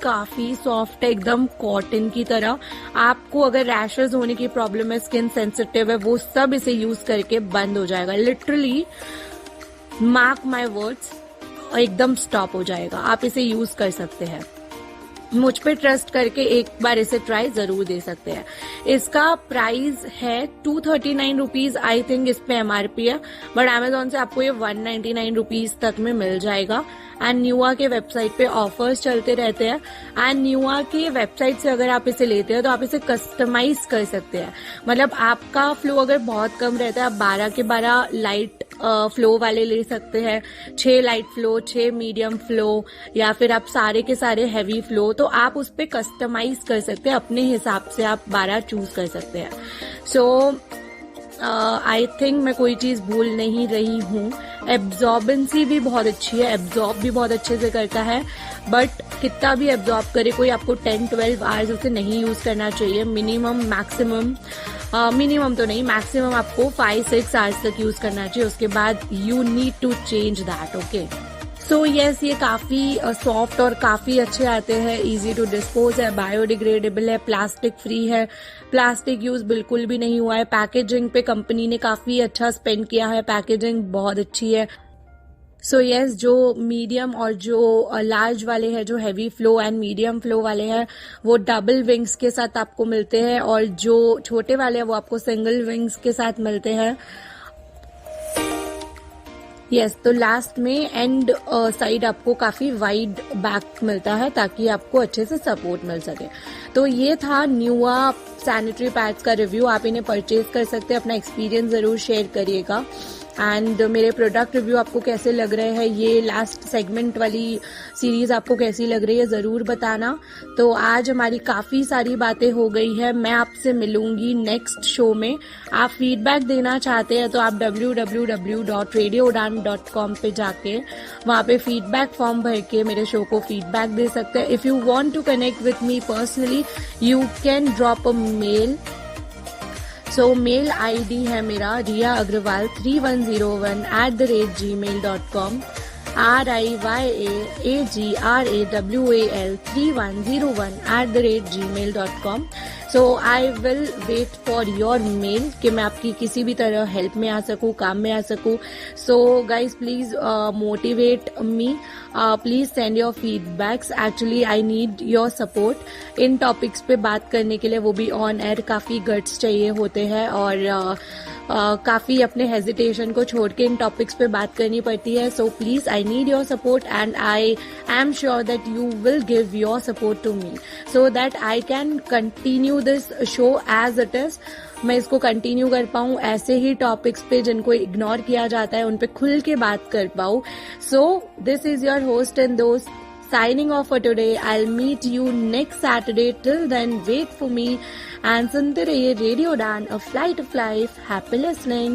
सॉफ्ट है, एकदम कॉटन की तरह। आपको अगर रैशेस होने की प्रॉब्लम है, स्किन सेंसिटिव है, वो सब इसे यूज करके बंद हो जाएगा। लिटरली मार्क माय वर्ड्स, एकदम स्टॉप हो जाएगा। आप इसे यूज कर सकते हैं। मुझ पे ट्रस्ट करके एक बार इसे ट्राई जरूर दे सकते हैं। इसका प्राइस है 239 रुपीज, आई थिंक इस पे एमआरपी है, बट Amazon से आपको ये 199 रुपीज तक में मिल जाएगा। एंड न्यूआ के वेबसाइट पे ऑफर्स चलते रहते हैं। एंड न्यूआ के वेबसाइट से अगर आप इसे लेते हैं तो आप इसे कस्टमाइज कर सकते हैं। मतलब आपका फ्लो अगर बहुत कम रहता है, आप 12 के 12 लाइट फ्लो वाले ले सकते हैं, 6 लाइट फ्लो, 6 मीडियम फ्लो, या फिर आप सारे के सारे हैवी फ्लो। तो आप उस पे कस्टमाइज कर सकते हैं, अपने हिसाब से आप 12 चूज कर सकते हैं। सो आई थिंक मैं कोई चीज भूल नहीं रही हूँ। एब्जॉर्बेंसी भी बहुत अच्छी है, एब्जॉर्ब भी बहुत अच्छे से करता है, बट कितना भी एब्जॉर्ब करे कोई, आपको 10-12 आवर्स उसे नहीं यूज करना चाहिए। मिनिमम तो नहीं, मैक्सिमम आपको 5-6 आवर्स तक यूज करना चाहिए। उसके बाद you need to change that, okay. So yes, ये काफी सॉफ्ट और काफी अच्छे आते हैं, इजी टू डिस्पोज है, बायोडिग्रेडेबल है, प्लास्टिक फ्री है, प्लास्टिक यूज बिल्कुल भी नहीं हुआ है। पैकेजिंग पे कंपनी ने काफी अच्छा स्पेंड किया है, पैकेजिंग बहुत अच्छी है। सो यस, जो मीडियम और जो लार्ज वाले हैं, जो heavy flow and medium flow वाले हैं, वो डबल विंग्स के साथ आपको मिलते हैं, और जो छोटे वाले हैं वो आपको सिंगल विंग्स के साथ मिलते हैं। यस, तो लास्ट में एंड साइड आपको काफी वाइड बैक मिलता है ताकि आपको अच्छे से सपोर्ट मिल सके। तो ये था न्यूआ सैनिटरी पैड्स का रिव्यू। आप इन्हें परचेज कर सकते हैं, अपना एक्सपीरियंस जरूर शेयर करिएगा। एंड मेरे प्रोडक्ट रिव्यू आपको कैसे लग रहे हैं, ये लास्ट सेगमेंट वाली सीरीज आपको कैसी लग रही है जरूर बताना। तो आज हमारी काफी सारी बातें हो गई है, मैं आपसे मिलूंगी नेक्स्ट शो में। आप फीडबैक देना चाहते हैं तो आप www.radioudan.com पे जाके वहां पे फीडबैक फॉर्म भर के मेरे शो को फीडबैक दे सकते हैं। If you want to connect with me personally you can drop a mail. So mail ID है मेरा riya agrawal3101@gmail.com। RIYAAGRAWAL3101@gmail.com. So I will wait for your mail कि मैं आपकी किसी भी तरह हेल्प में आ सकूँ, काम में आ सकूँ. So guys, please motivate me. Please send your feedbacks. Actually I need your support in topics पे बात करने के लिए, वो भी ऑन एयर. काफी गट्स चाहिए होते हैं और काफी अपने हेजिटेशन को छोड़ के इन टॉपिक्स पे बात करनी पड़ती है. So please I need your support and I am sure that you will give your support to me so that I can continue this show as it is. मैं इसको कंटिन्यू कर पाऊँ ऐसे ही टॉपिक्स पे जिनको इग्नोर किया जाता है, उन पे खुल के बात कर पाऊँ. So this is your host and दोस्त signing off for today. I'll meet you next Saturday. Till then, wait for me and सुनते रहिए रेडियो डान, a flight of life. Happy listening.